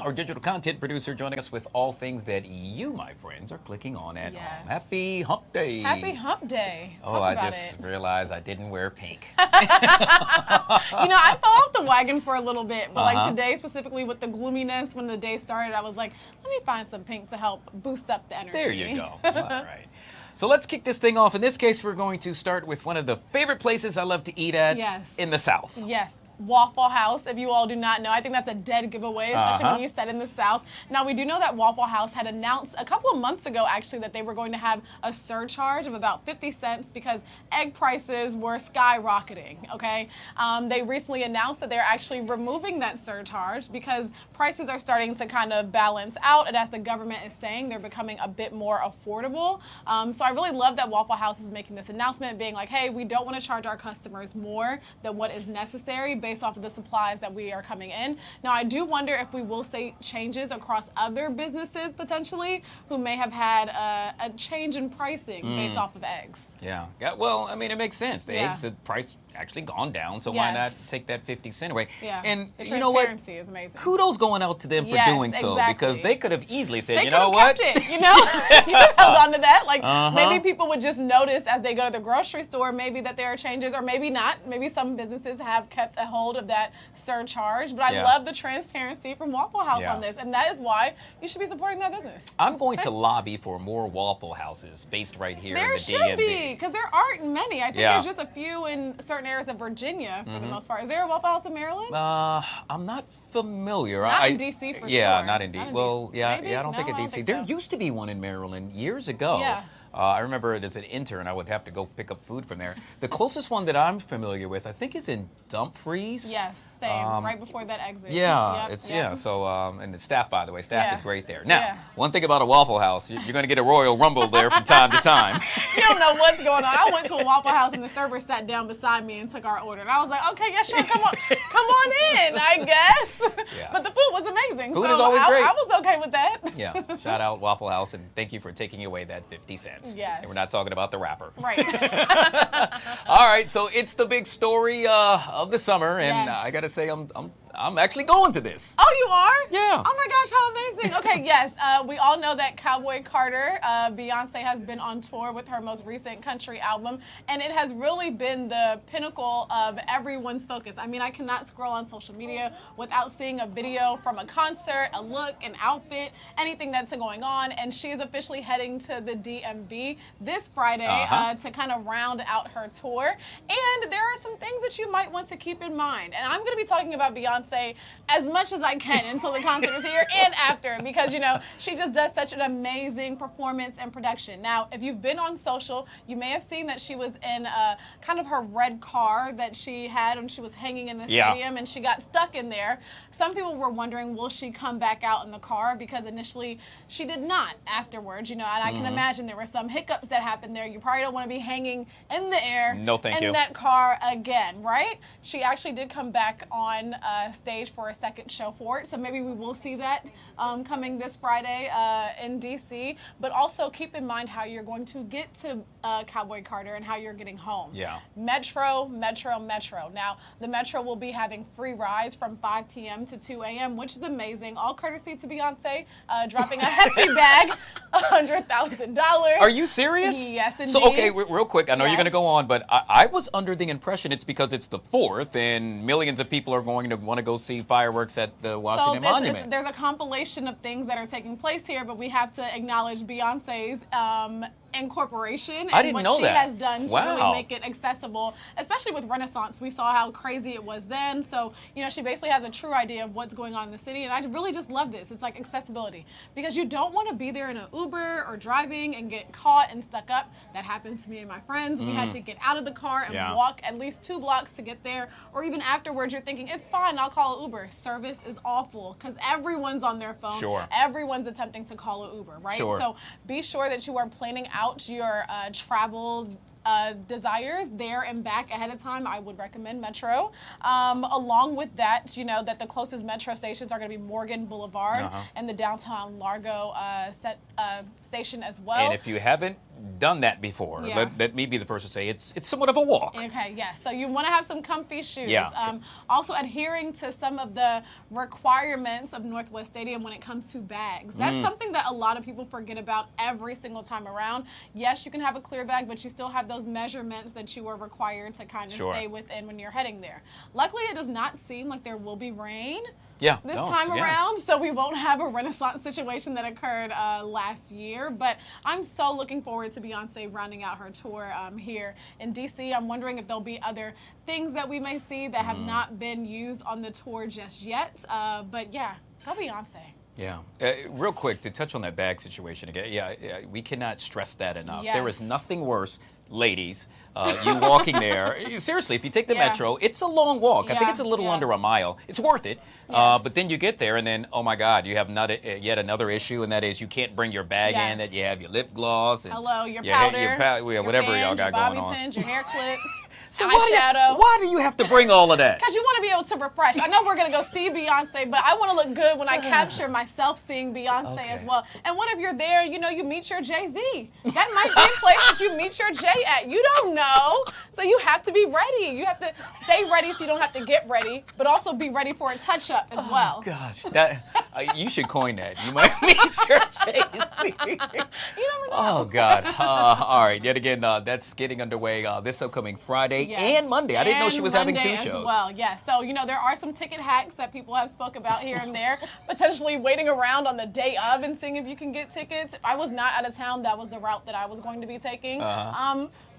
our digital content producer, joining us with all things that you, my friends, are clicking on at home. Happy Hump Day. Happy Hump Day. I just realized I didn't wear pink. I fell off the wagon for a little bit, but like today specifically with the gloominess when the day started, I was like, let me find some pink to help boost up the energy. There you go. All right. So let's kick this thing off. In this case, we're going to start with one of the favorite places I love to eat at in the South. Yes. Waffle House, if you all do not know. I think that's a dead giveaway, especially when you said in the South. Now, we do know that Waffle House had announced a couple of months ago, actually, that they were going to have a surcharge of about 50 cents because egg prices were skyrocketing, okay? They recently announced that they're actually removing that surcharge because prices are starting to kind of balance out, and as the government is saying, they're becoming a bit more affordable. So I really love that Waffle House is making this announcement, being like, hey, we don't want to charge our customers more than what is necessary based off of the supplies that we are coming in. Now, I do wonder if we will see changes across other businesses potentially who may have had a change in pricing based off of eggs. Yeah. Well, I mean, it makes sense. The eggs, the price actually gone down, so why not take that 50 cent away? Yeah. And the you know what? Transparency is amazing. Kudos going out to them for doing so, because they could have easily said, they you know what? Kept it, could have held on to that. Like maybe people would just notice as they go to the grocery store, maybe that there are changes, or maybe not. Maybe some businesses have kept a hold of that surcharge. But I love the transparency from Waffle House on this, and that is why you should be supporting that business. I'm going to lobby for more Waffle Houses based right here in the DMV. There should be, because there aren't many. I think there's just a few in certain areas of Virginia for the most part. Is there a Waffle House in Maryland? I'm not familiar. Not in D.C. for sure. Yeah, not in D.C. Well, I don't think in D.C. Think there used to be one in Maryland years ago. Yeah. I remember it as an intern, I would have to go pick up food from there. The closest one that I'm familiar with, I think, is in Dumfries. Yes, same. Right before that exit. Yeah, So, and the staff, by the way, staff is great there. Now, one thing about a Waffle House, you're going to get a Royal Rumble there from time to time. You don't know what's going on. I went to a Waffle House and the server sat down beside me and took our order, and I was like, okay, yeah, sure, come on in, I guess. But the food was amazing. Food is always great. I was okay with that. Yeah. Shout out Waffle House, and thank you for taking away that 50 cents. Yes. And we're not talking about the rapper. Right. All right, so it's the big story of the summer, and I got to say I'm actually going to this. Oh, you are? Yeah. Oh my gosh, how amazing. Okay, yes, we all know that Cowboy Carter, Beyonce, has been on tour with her most recent country album, and it has really been the pinnacle of everyone's focus. I mean, I cannot scroll on social media without seeing a video from a concert, a look, an outfit, anything that's going on, and she is officially heading to the DMV this Friday to kind of round out her tour. And there are some things that you might want to keep in mind, and I'm going to be talking about Beyonce as much as I can until the concert is here and after, because she just does such an amazing performance and production. Now, if you've been on social, you may have seen that she was in kind of her red car that she had when she was hanging in the stadium, and she got stuck in there. Some people were wondering, will she come back out in the car? Because initially she did not afterwards, and I can imagine there were some hiccups that happened there. You probably don't want to be hanging in the air in that car again, right? She actually did come back on stage for a second show for it, so maybe we will see that coming this Friday in DC. But also keep in mind how you're going to get to Cowboy Carter and how you're getting home. Yeah. Metro. Now, the Metro will be having free rides from 5 p.m. to 2 a.m., which is amazing. All courtesy to Beyonce, dropping a hefty bag, $100,000. Are you serious? Yes, indeed. So, okay, real quick, I know you're going to go on, but I was under the impression it's because it's the 4th and millions of people are going to want to go see fireworks at the Washington Monument. There's a compilation of things that are taking place here, but we have to acknowledge Beyonce's incorporation and what she has done to really make it accessible, especially with Renaissance. We saw how crazy it was then. So, she basically has a true idea of what's going on in the city. And I really just love this. It's like accessibility, because you don't want to be there in an Uber or driving and get caught and stuck up. That happened to me and my friends. We had to get out of the car and walk at least 2 blocks to get there. Or even afterwards, you're thinking, it's fine, I'll call an Uber. Service is awful because everyone's on their phone. Sure. Everyone's attempting to call an Uber, right? Sure. So be sure that you are planning out your travel desires there and back ahead of time, I would recommend Metro. Along with that, you know that the closest Metro stations are going to be Morgan Boulevard and the downtown Largo station as well. And if you haven't done that before, let me be the first to say it's somewhat of a walk. Okay, yes. So you want to have some comfy shoes. Yeah. Also adhering to some of the requirements of Northwest Stadium when it comes to bags. That's something that a lot of people forget about every single time around. Yes, you can have a clear bag, but you still have those measurements that you are required to kind of stay within when you're heading there. Luckily, it does not seem like there will be rain. This time around, so we won't have a Renaissance situation that occurred last year. But I'm so looking forward to Beyonce rounding out her tour here in D.C. I'm wondering if there'll be other things that we may see that have not been used on the tour just yet. But yeah, go Beyonce. Yeah. Real quick, to touch on that bag situation again, we cannot stress that enough. Yes. There is nothing worse, ladies, you walking there. Seriously, if you take the Metro, it's a long walk. I think it's a little under a mile. It's worth it. But then you get there, and then, oh my God, you have yet another issue, and that is you can't bring your bag in, that you have your lip gloss. And your powder, your whatever bands, y'all got going on. Bobby pins, your hair clips. So eyeshadow. why do you have to bring all of that? Because you want to be able to refresh. I know we're going to go see Beyonce, but I want to look good when I capture myself seeing Beyonce as well. And what if you're there, you know, you meet your Jay-Z? That might be a place that you meet your Jay at. You don't know. So you have to be ready. You have to stay ready so you don't have to get ready, but also be ready for a touch-up as well. Oh, gosh. You should coin that. You might meet your Jay-Z. You never know. Oh, God. All right. Yet again, that's getting underway this upcoming Friday and Monday. I didn't know she was having 2 shows. As well, yes. So, you know, there are some ticket hacks that people have spoke about here and there, potentially waiting around on the day of and seeing if you can get tickets. If I was not out of town, that was the route that I was going to be taking.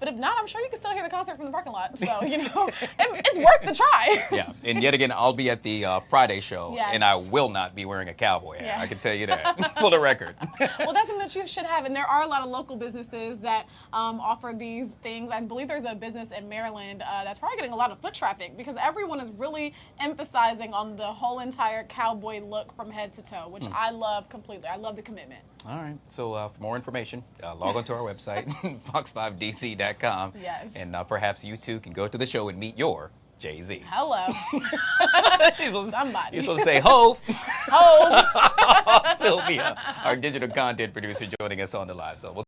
But if not, I'm sure you can still hear the concert from the parking lot. So, you know, it's worth the try. Yeah. And yet again, I'll be at the Friday show, and I will not be wearing a cowboy hat. I can tell you that, for the record. Well, that's something that you should have. And there are a lot of local businesses that offer these things. I believe there's a business in Maryland that's probably getting a lot of foot traffic because everyone is really emphasizing on the whole entire cowboy look from head to toe, which I love completely. I love the commitment. All right. So for more information, log on to our website, fox5dc.com. Yes. And perhaps you too can go to the show and meet your Jay-Z. Hello. Somebody. You're supposed to say Hove. Hove. Sylvia, our digital content producer, joining us on the live. So we'll